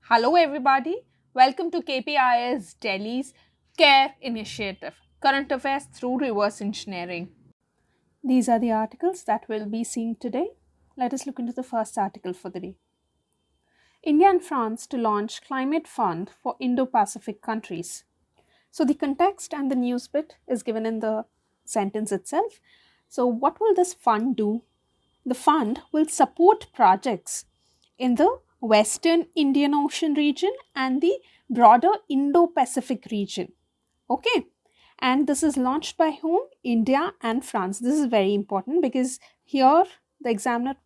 Hello everybody, welcome to KPIS Delhi's CARE Initiative, Current Affairs through Reverse Engineering. These are the articles that we'll be seeing today. Let us look into the first article for the day. India and France to launch climate fund for Indo-Pacific countries. So the context and the news bit is given in the sentence itself. So what will this fund do? The fund will support projects in the Western Indian Ocean region and the broader Indo-Pacific region. Okay. And this is launched by whom? India and France. This is very important because here the examiner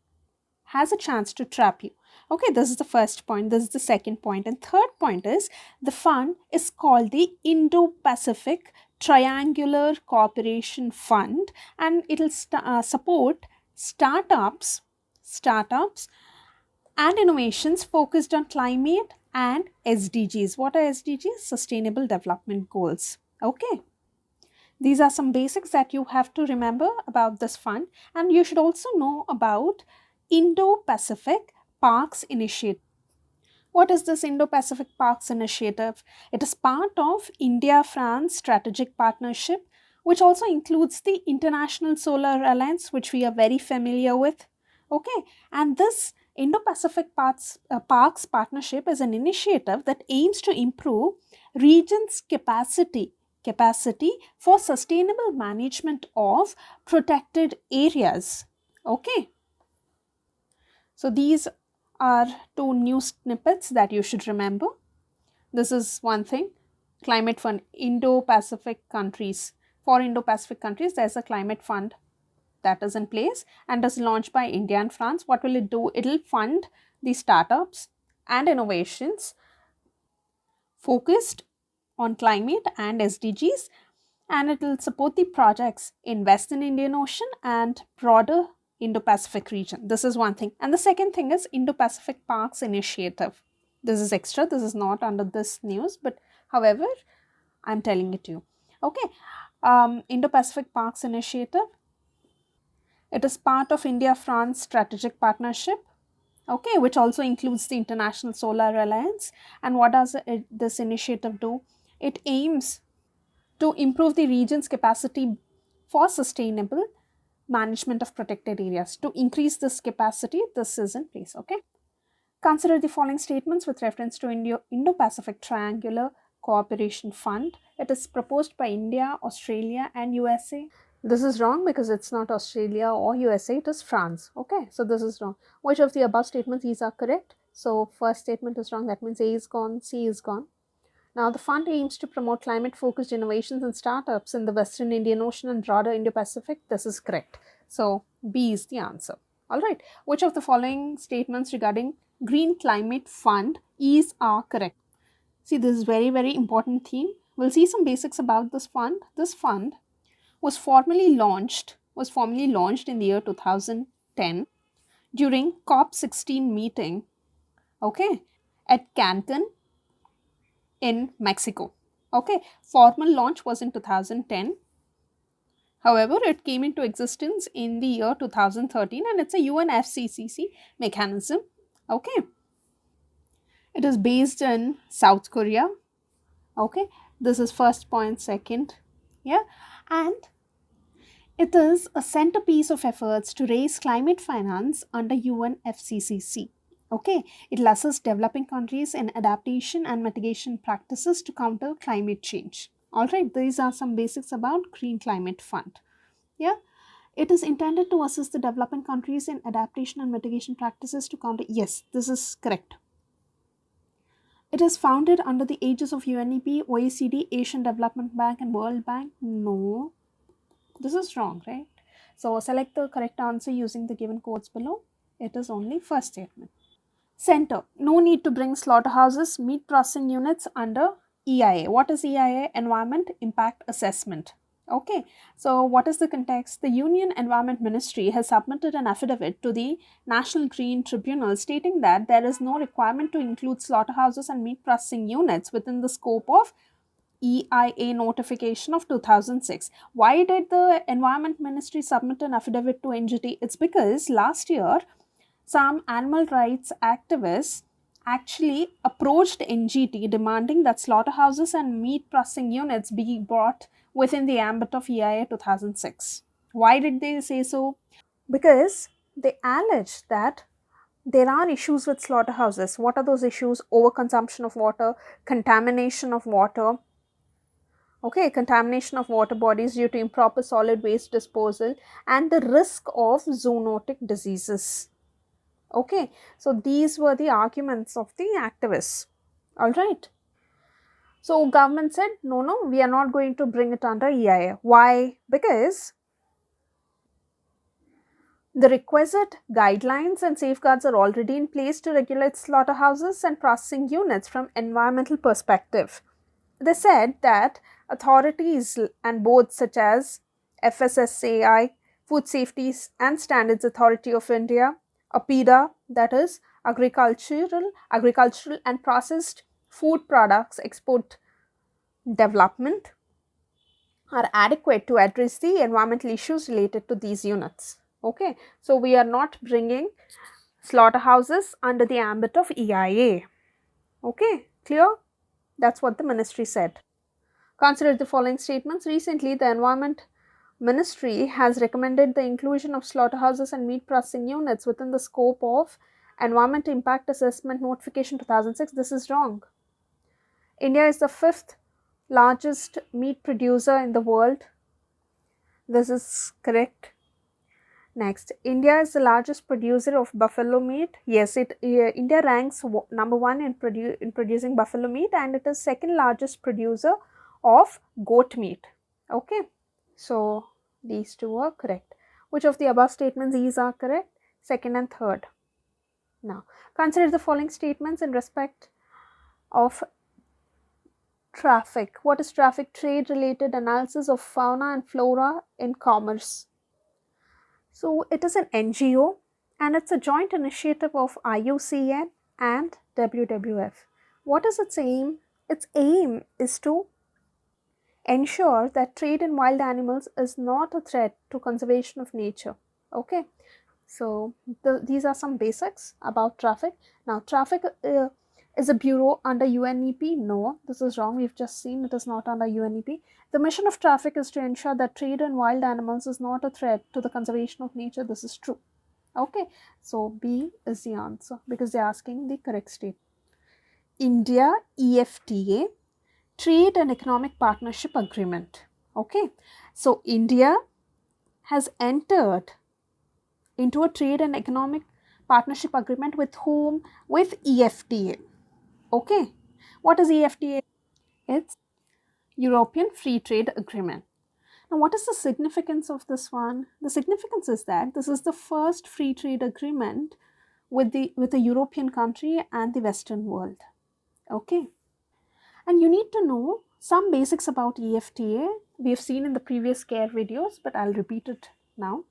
has a chance to trap you. Okay, this is the first point. This is the second point. And third point is the fund is called the Indo-Pacific Triangular Cooperation Fund, and it will support startups and innovations focused on climate and SDGs. What are SDGs? Sustainable Development Goals. Okay. These are some basics that you have to remember about this fund, and you should also know about Indo-Pacific Parks Initiative. What is this Indo-Pacific Parks Initiative? It is part of India-France strategic partnership, which also includes the International Solar Alliance, which we are very familiar with. Okay, and this Indo-Pacific Parks Partnership is an initiative that aims to improve regions' capacity for sustainable management of protected areas. Okay. So these are two new snippets that you should remember. This is one thing. Climate fund, Indo-Pacific countries. For Indo-Pacific countries, there's a climate fund that is in place and is launched by India and France. What will it do? It will fund the startups and innovations focused on climate and SDGs, and it will support the projects in Western Indian Ocean and broader Indo-Pacific region. This is one thing. And the second thing is Indo-Pacific Parks Initiative. This is extra. This is not under this news, but however, I'm telling it to you. Okay. Indo-Pacific Parks Initiative. It is part of India-France strategic partnership. Okay, which also includes the International Solar Alliance. And what does this initiative do? It aims to improve the region's capacity for sustainable management of protected areas. To increase this capacity, this is in place. Okay. Consider the following statements with reference to Indo-Pacific Triangular Cooperation Fund. It is proposed by India, Australia and USA. This is wrong because it's not Australia or USA, it is France. Okay, so this is wrong. Which of the above statements these are correct? So first statement is wrong. That means A is gone, C is gone. Now the fund aims to promote climate-focused innovations and startups in the Western Indian Ocean and broader Indo-Pacific. This is correct. So B is the answer. Alright, which of the following statements regarding Green Climate Fund are correct? See, this is very important theme. We'll see some basics about this fund. This fund was formally launched in the year 2010 during COP16 meeting, okay, at Cancun in Mexico. Okay, formal launch was in 2010. However, it came into existence in the year 2013 and it's a UNFCCC mechanism. Okay, it is based in South Korea. Okay, this is first point. Second, yeah, and it is a centerpiece of efforts to raise climate finance under UNFCCC. Okay, it will assist developing countries in adaptation and mitigation practices to counter climate change. Alright, these are some basics about Green Climate Fund. Yeah, it is intended to assist the developing countries in adaptation and mitigation practices to counter. Yes, this is correct. It is founded under the aegis of UNEP, OECD, Asian Development Bank and World Bank. No, this is wrong, right? So select the correct answer using the given codes below. It is only first statement. Center. No need to bring slaughterhouses, meat processing units under EIA. What is EIA? Environment Impact Assessment. Okay, so what is the context? The Union Environment Ministry has submitted an affidavit to the National Green Tribunal stating that there is no requirement to include slaughterhouses and meat processing units within the scope of EIA notification of 2006. Why did the Environment Ministry submit an affidavit to NGT? It's because last year some animal rights activists actually approached NGT demanding that slaughterhouses and meat processing units be brought within the ambit of EIA 2006. Why did they say so? Because they allege that there are issues with slaughterhouses. What are those issues? Overconsumption of water, contamination of water, okay, contamination of water bodies due to improper solid waste disposal, and the risk of zoonotic diseases. Okay, so these were the arguments of the activists. All right. So government said, no, we are not going to bring it under EIA. Why? Because the requisite guidelines and safeguards are already in place to regulate slaughterhouses and processing units from environmental perspective. They said that authorities and boards such as FSSAI, Food Safety and Standards Authority of India, APIDA, that is Agricultural and Processed Food Products Export Development, are adequate to address the environmental issues related to these units. Okay, so we are not bringing slaughterhouses under the ambit of EIA. Okay, clear? That's what the ministry said. Consider the following statements. Recently, the Environment Ministry has recommended the inclusion of slaughterhouses and meat processing units within the scope of Environment Impact Assessment Notification 2006. This is wrong. India is the 5th largest meat producer in the world. This is correct. Next, India is the largest producer of buffalo meat. Yes, India ranks number 1 in producing buffalo meat, and it is second largest producer of goat meat. Okay, so these two are correct. Which of the above statements these are correct? Second and third. Now, consider the following statements in respect of traffic. What is traffic? Trade related analysis of fauna and flora in commerce. So it is an NGO and it's a joint initiative of IUCN and WWF. What is its aim? Its aim is to ensure that trade in wild animals is not a threat to conservation of nature. Okay, so these are some basics about traffic. Now, traffic is a bureau under UNEP? No, this is wrong. We've just seen it is not under UNEP. The mission of traffic is to ensure that trade in wild animals is not a threat to the conservation of nature. This is true. Okay, so B is the answer because they're asking the correct state. India EFTA, Trade and Economic Partnership Agreement. Okay, so India has entered into a trade and economic partnership agreement with whom? With EFTA. Okay, what is EFTA? It's European Free Trade Agreement. Now, what is the significance of this one? The significance is that this is the first free trade agreement with a European country and the Western world. Okay, and you need to know some basics about EFTA. We have seen in the previous care videos, but I'll repeat it now.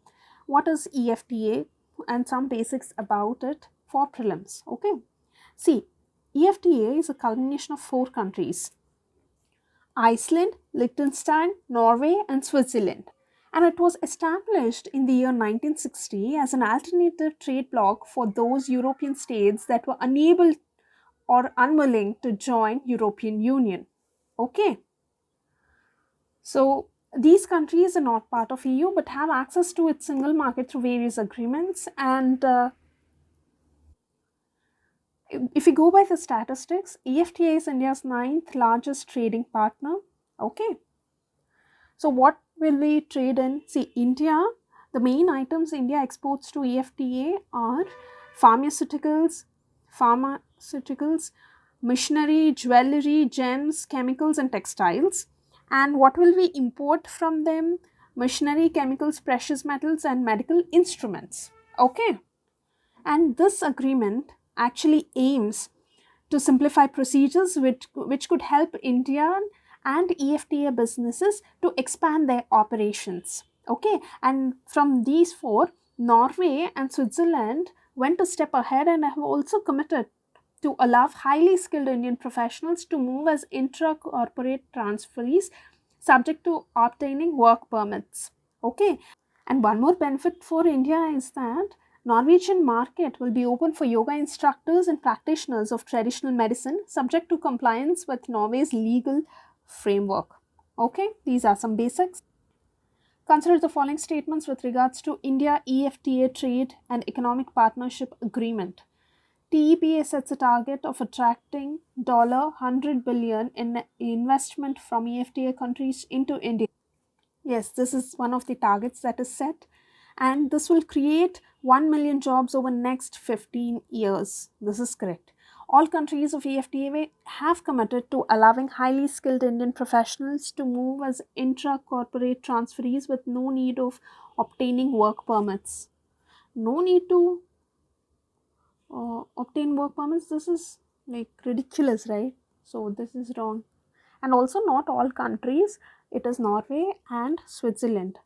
What is EFTA and some basics about it for prelims. Okay, see, EFTA is a culmination of 4 countries: Iceland, Liechtenstein, Norway and Switzerland, and it was established in the year 1960 as an alternative trade bloc for those European states that were unable or unwilling to join European Union. Okay, so these countries are not part of EU but have access to its single market through various agreements, and if we go by the statistics, EFTA is India's 9th largest trading partner. Okay, so what will we trade in? See, India, the main items India exports to EFTA are pharmaceuticals, machinery, jewelry, gems, chemicals and textiles. And what will we import from them? Machinery, chemicals, precious metals and medical instruments. Okay, and this agreement actually aims to simplify procedures which could help Indian and EFTA businesses to expand their operations. Okay, and from these 4, Norway and Switzerland went a step ahead and have also committed to allow highly skilled Indian professionals to move as intra-corporate transferees subject to obtaining work permits. Okay, and one more benefit for India is that Norwegian market will be open for yoga instructors and practitioners of traditional medicine, subject to compliance with Norway's legal framework. Okay, these are some basics. Consider the following statements with regards to India EFTA Trade and Economic Partnership Agreement. TEPA sets a target of attracting $100 billion in investment from EFTA countries into India. Yes, this is one of the targets that is set, and this will create 1 million jobs over next 15 years. This is correct. All countries of EFTA have committed to allowing highly skilled Indian professionals to move as intra-corporate transferees with no need of obtaining work permits. No need to obtain work permits. This is like ridiculous, right? So this is wrong. And also not all countries, it is Norway and Switzerland.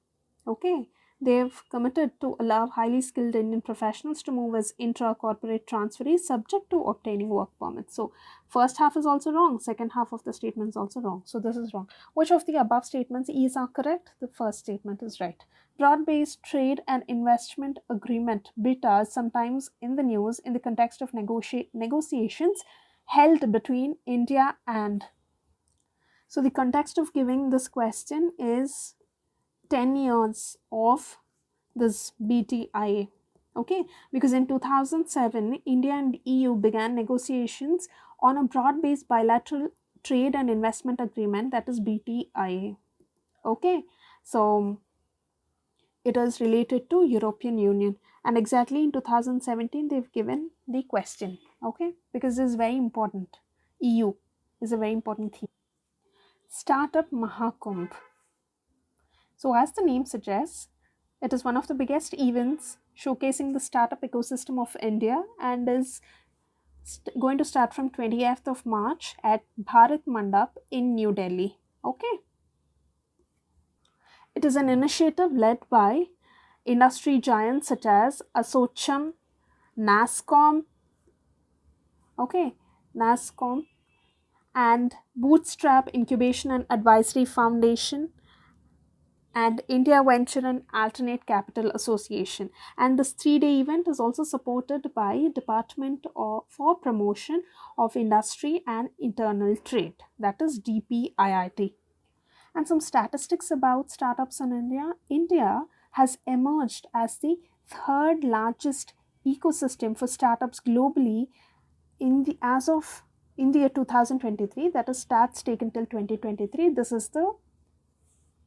Okay, they've committed to allow highly skilled Indian professionals to move as intra-corporate transferees subject to obtaining work permits. So first half is also wrong, second half of the statement is also wrong. So this is wrong. Which of the above statements is are correct? The first statement is right. Broad-based trade and investment agreement, BITA, is sometimes in the news in the context of negotiations held between India and. So the context of giving this question is 10 years of this BTIA. Okay, because in 2007, India and EU began negotiations on a broad-based bilateral trade and investment agreement, that is BTIA. Okay, so it is related to European Union, and exactly in 2017 they've given the question. Okay, because this is very important. EU is a very important theme. Startup Mahakumbh. So as the name suggests, it is one of the biggest events showcasing the startup ecosystem of India and is going to start from 20th of March at Bharat Mandap in New Delhi. Okay. It is an initiative led by industry giants such as Assocham, NASSCOM, okay, NASSCOM, and Bootstrap Incubation and Advisory Foundation, and India Venture and Alternate Capital Association. And this 3-day event is also supported by Department for Promotion of Industry and Internal Trade, that is DPIIT. And some statistics about startups in India. India has emerged as the third largest ecosystem for startups globally as of in the year 2023, that is stats taken till 2023. This is the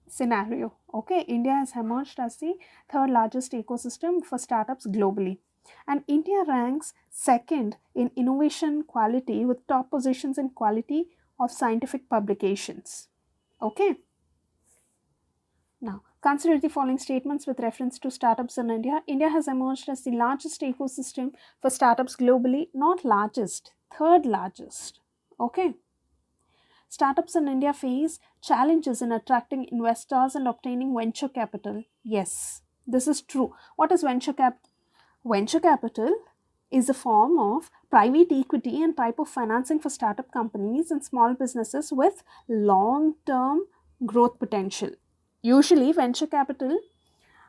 scenario. Okay, India has emerged as the third largest ecosystem for startups globally, and India ranks second in innovation quality with top positions in quality of scientific publications. Okay, now consider the following statements with reference to startups in India. India has emerged as the largest ecosystem for startups globally, not largest, third largest. Okay. Startups in India face challenges in attracting investors and obtaining venture capital. Yes, this is true. What is venture capital? Venture capital is a form of private equity and type of financing for startup companies and small businesses with long-term growth potential. Usually, venture capital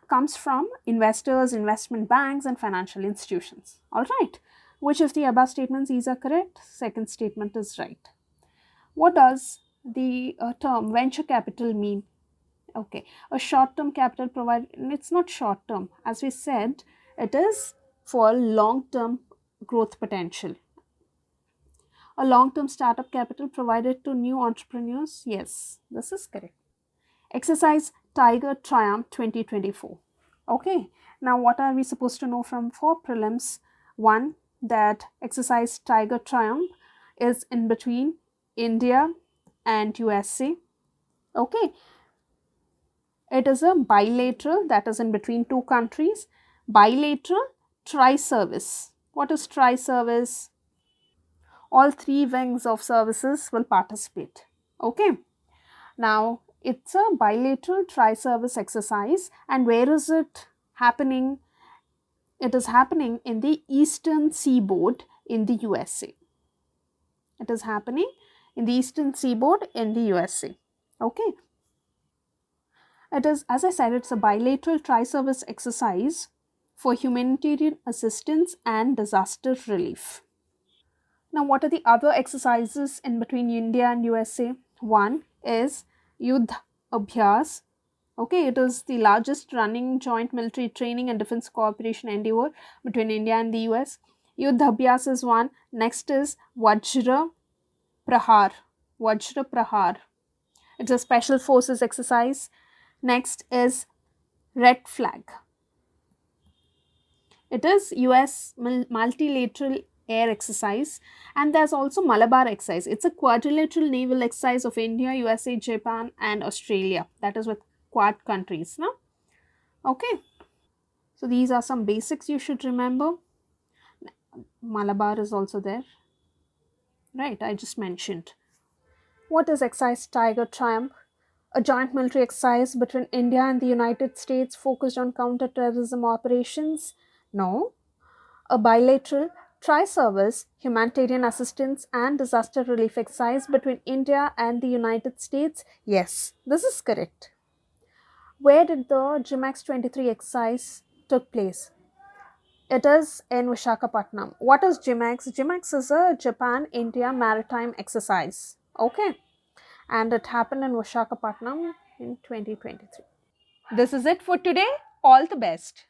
comes from investors, investment banks, and financial institutions. All right. Which of the above statements is correct? Second statement is right. What does the term venture capital mean? Okay, a short-term capital provided, it's not short-term. As we said, it is for long-term growth potential. A long-term startup capital provided to new entrepreneurs. Yes, this is correct. Exercise Tiger Triumph 2024. Okay, now what are we supposed to know from 4 prelims? One, that exercise Tiger Triumph is in between India and USA. Okay, it is a bilateral, that is in between two countries. Bilateral tri-service. What is tri-service? All three wings of services will participate. Okay, now it's a bilateral tri-service exercise, and where is it happening? It is happening in the eastern seaboard in the USA. It is happening in the eastern seaboard in the USA. Okay. It is, as I said, it's a bilateral tri-service exercise, for humanitarian assistance and disaster relief. Now, what are the other exercises in between India and USA? One is Yudh Abhyas. Okay, it is the largest running joint military training and defense cooperation endeavor between India and the US. Yudh Abhyas is one. Next is Vajra Prahar. Vajra Prahar. It's a special forces exercise. Next is Red Flag. It is US multilateral air exercise, and there's also Malabar exercise. It's a quadrilateral naval exercise of India, USA, Japan and Australia. That is with quad countries. No? Okay. So these are some basics you should remember. Malabar is also there. Right, I just mentioned. What is Exercise Tiger Triumph? A joint military exercise between India and the United States focused on counter-terrorism operations? No. A bilateral tri-service humanitarian assistance and disaster relief exercise between India and the United States? Yes, this is correct. Where did the GMAX 23 exercise took place? It is in Visakhapatnam. What is GMAX? GMAX is a Japan-India maritime exercise. Okay. And it happened in Visakhapatnam in 2023. This is it for today. All the best.